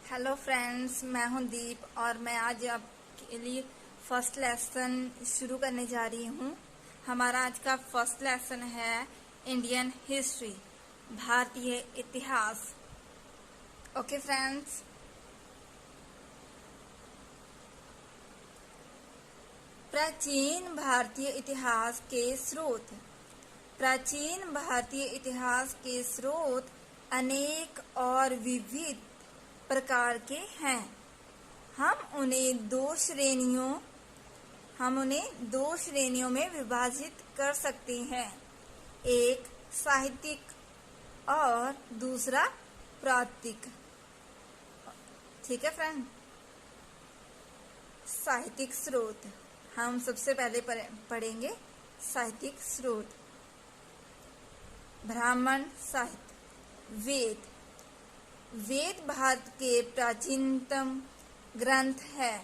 Hello friends, मैं हूं दीप और मैं आज आपके लिए फर्स्ट लेसन शुरू करने जा रही हूं। हमारा आज का फर्स्ट लेसन है इंडियन हिस्ट्री, भारतीय इतिहास। ओके फ्रेंड्स, प्राचीन भारतीय इतिहास के स्रोत। प्राचीन भारतीय इतिहास के स्रोत अनेक और विविध प्रकार के हैं। हम उन्हें दो श्रेणियों में विभाजित कर सकते हैं, एक साहित्यिक और दूसरा प्राकृतिक। ठीक है फ्रेंड। साहित्यिक स्रोत हम सबसे पहले पढ़ेंगे। साहित्यिक स्रोत: ब्राह्मण साहित्य। वेद भारत के प्राचीनतम ग्रंथ है,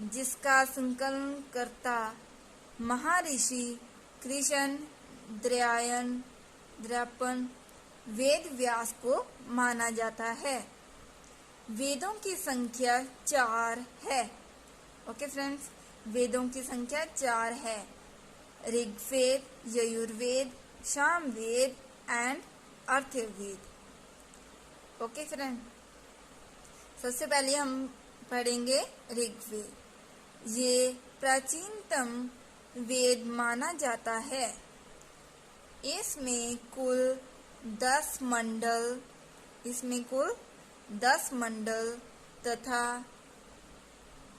जिसका संकलन करता महर्षि कृष्ण द्वैपायन वेद व्यास को माना जाता है। वेदों की संख्या 4 है। ओके फ्रेंड्स, वेदों की संख्या 4 है: Rigveda, Yajurveda, Samaveda and Atharvaveda. Okay friend, सबसे पहले हम पढ़ेंगे ऋग्वेद। ये प्राचीनतम वेद माना जाता है। इसमें कुल 10 मंडल तथा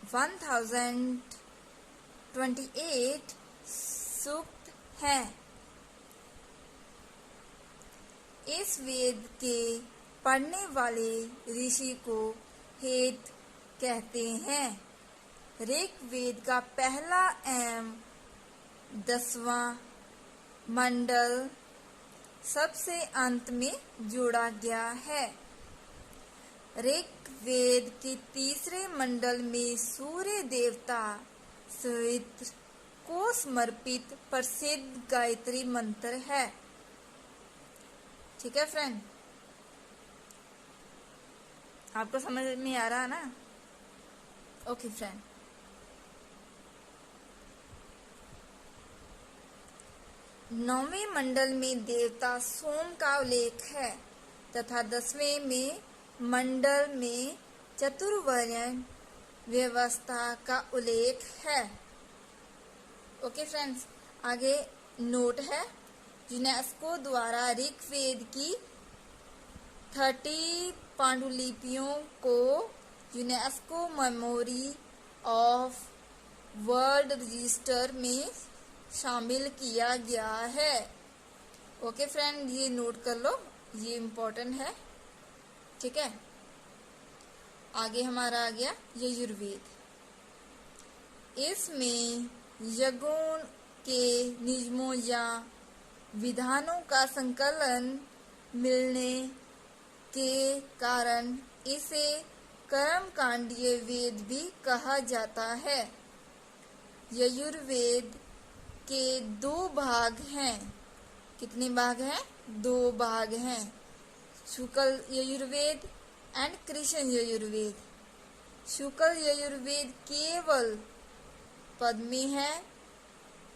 1028 सूक्त हैं। इस वेद के पढ़ने वाले ऋषि को हेत कहते हैं। ऋग्वेद का पहला एवं 10वां मंडल सबसे अंत में जोड़ा गया है। ऋग्वेद के तीसरे मंडल में सूर्य देवता सवित्र को समर्पित प्रसिद्ध गायत्री मंत्र है। ठीक है फ्रेंड, आपको समझ में आ रहा है ना? ओके फ्रेंड, नौवें मंडल में देवता सोम का उल्लेख है तथा 10वें मंडल में चतुर्वर्ण व्यवस्था का उल्लेख है। ओके फ्रेंड्स, आगे नोट है: यूनेस्को द्वारा ऋग्वेद की 30 पांडुलिपियों को UNESCO memory of world register में शामिल किया गया है। ओके फ्रेंड, ये नोट कर लो, ये इम्पोर्टेंट है। ठीक है, आगे हमारा आ गया यजुर्वेद। इसमें यज्ञों के नियमों या विधानों का संकलन मिलने के कारण इसे कर्मकांडीय वेद भी कहा जाता है। यजुर्वेद के 2 भाग हैं। कितने भाग हैं? 2 भाग हैं: शुक्ल यजुर्वेद एंड कृष्ण यजुर्वेद। शुक्ल यजुर्वेद केवल पद में है,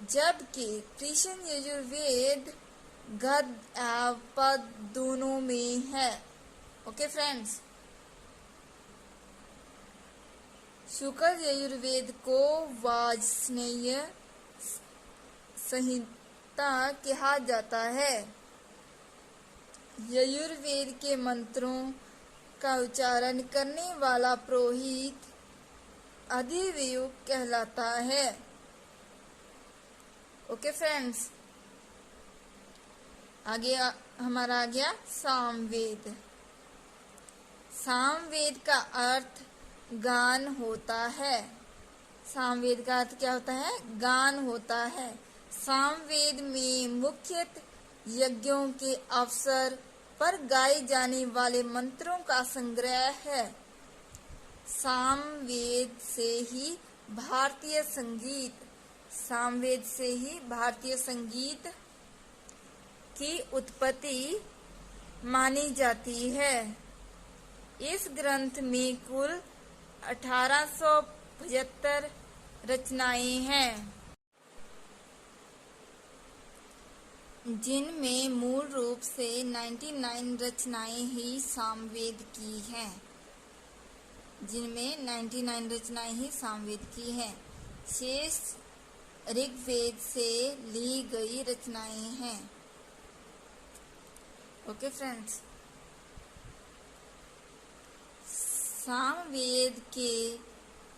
जबकि कृष्ण यजुर्वेद गद्य एवं पद दोनों में है। ओके फ्रेंड्स, शुक्ल यजुर्वेद को वाजस्नेय संहिता कहा जाता है। यजुर्वेद के मंत्रों का उच्चारण करने वाला पुरोहित अधिवयुक्त कहलाता है। ओके फ्रेंड्स, आगे हमारा आ गया सामवेद। सामवेद का अर्थ गान होता है। सामवेद का अर्थ क्या होता है? गान होता है। सामवेद में मुख्यतः यज्ञों के अवसर पर गाए जाने वाले मंत्रों का संग्रह है। सामवेद से ही भारतीय संगीत की उत्पत्ति मानी जाती है। इस ग्रंथ में कुल 1875 रचनाएं हैं, जिनमें मूल रूप से 99 रचनाएं ही सामवेद की हैं। शेष ऋग्वेद से ली गई रचनाएं हैं। ओके फ्रेंड्स, सामवेद के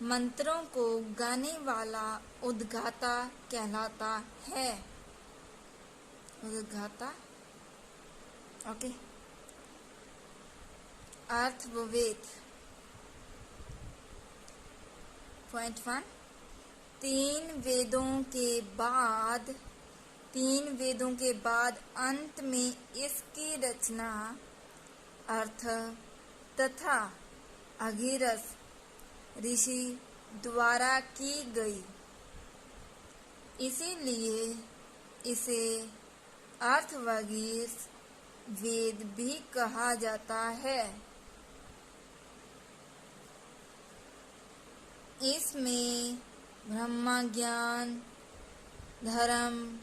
मंत्रों को गाने वाला उद्गाता कहलाता है। उद्गाता। ओके। अर्थववेद। पॉइंट 1, तीन वेदों के बाद अंत में इसकी रचना अर्थ तथा अंगिरस ऋषि द्वारा की गई, इसीलिए इसे अर्थवगीस वेद भी कहा जाता है। इसमें ब्रह्म ज्ञान, धर्म,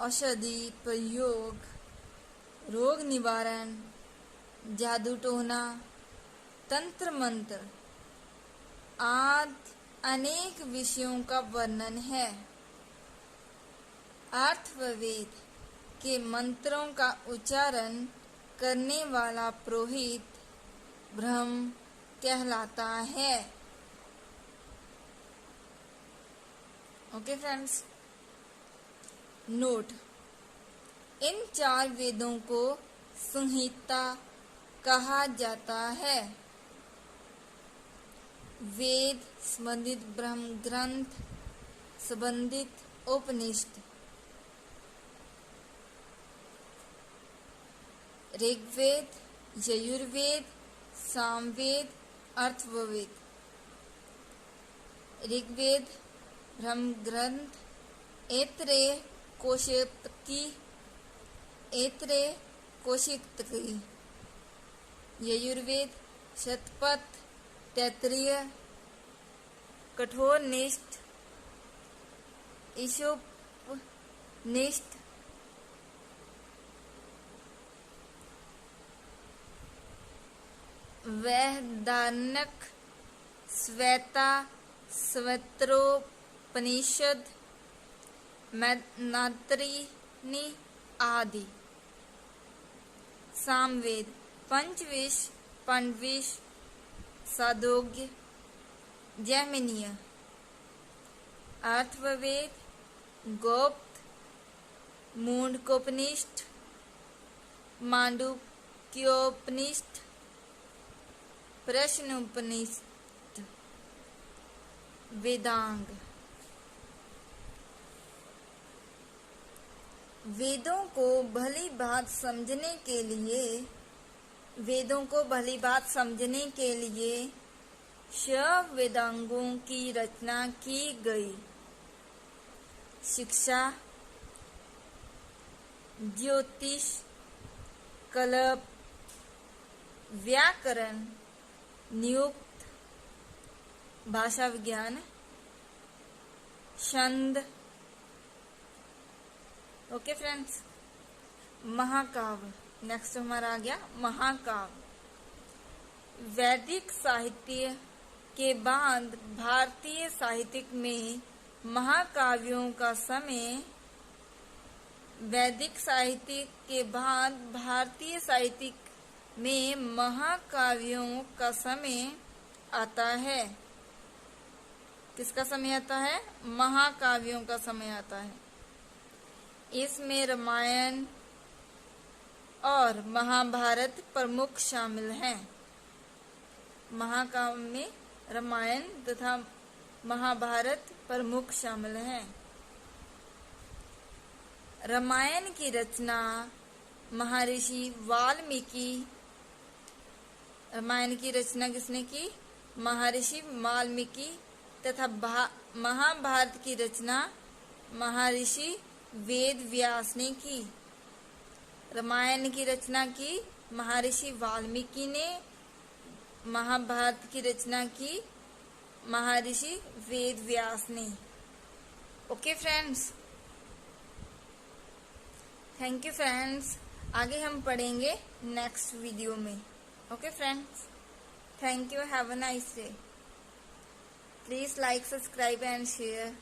औषधि प्रयोग, रोग निवारण, जादू टोना, तंत्र मंत्र आदि अनेक विषयों का वर्णन है। अर्थववेद के मंत्रों का उच्चारण करने वाला पुरोहित ब्रह्म कहलाता है। ओके फ्रेंड्स, नोट, इन 4 वेदों को संहिता कहा जाता है। वेद संबंधित ब्रह्म ग्रंथ संबंधित उपनिषद, ऋग्वेद, यजुर्वेद, सामवेद, अर्थववेद। ऋग्वेद ब्रह्म ग्रंथ, ऐत्रेय कौशिकी, यजुर्वेद शतपथ, तैत्तिरीय, कठोपनिषद, ईशोपनिषद, वैदारण्यक, श्वेतरोपनिषद, मैनात्रेयी आदि। सामवेद पंचविंश, पांडविंश, छांदोग्य, जैमिनीय। अर्थववेद गौप्त, मुंडकोपनिषद, मांडुक्योपनिषद, प्रश्नोपनिषद, वेदांग। वेदों को भली बात समझने के लिए 6 वेदांगों की रचना की गई। शिक्षा, ज्योतिष, कल्प, व्याकरण, नियुक्त, भाषा विज्ञान, छंद। ओके फ्रेंड्स, महाकाव्य। नेक्स्ट हमारा आ गया महाकाव्य। वैदिक साहित्य के बाद भारतीय साहित्य में महाकाव्यों का समय वैदिक साहित्य के बाद भारतीय साहित्य में महाकाव्यों का समय आता है। किसका समय आता है? महाकाव्यों का समय आता है। इसमें रामायण और महाभारत प्रमुख शामिल हैं। महाकाव्य में रामायण तथा महाभारत प्रमुख शामिल हैं। रामायण की रचना महर्षि वाल्मीकि। रामायण की रचना किसने की? महर्षि वाल्मीकि। तथा महाभारत की रचना महर्षि वेद व्यास ने की। रामायण की रचना की महर्षि वाल्मीकि ने। महाभारत की रचना की महर्षि वेद व्यास ने। Okay friends, thank you friends. आगे हम पढ़ेंगे नेक्स्ट वीडियो में। Okay friends, thank you, have a nice day. Please like, subscribe and share.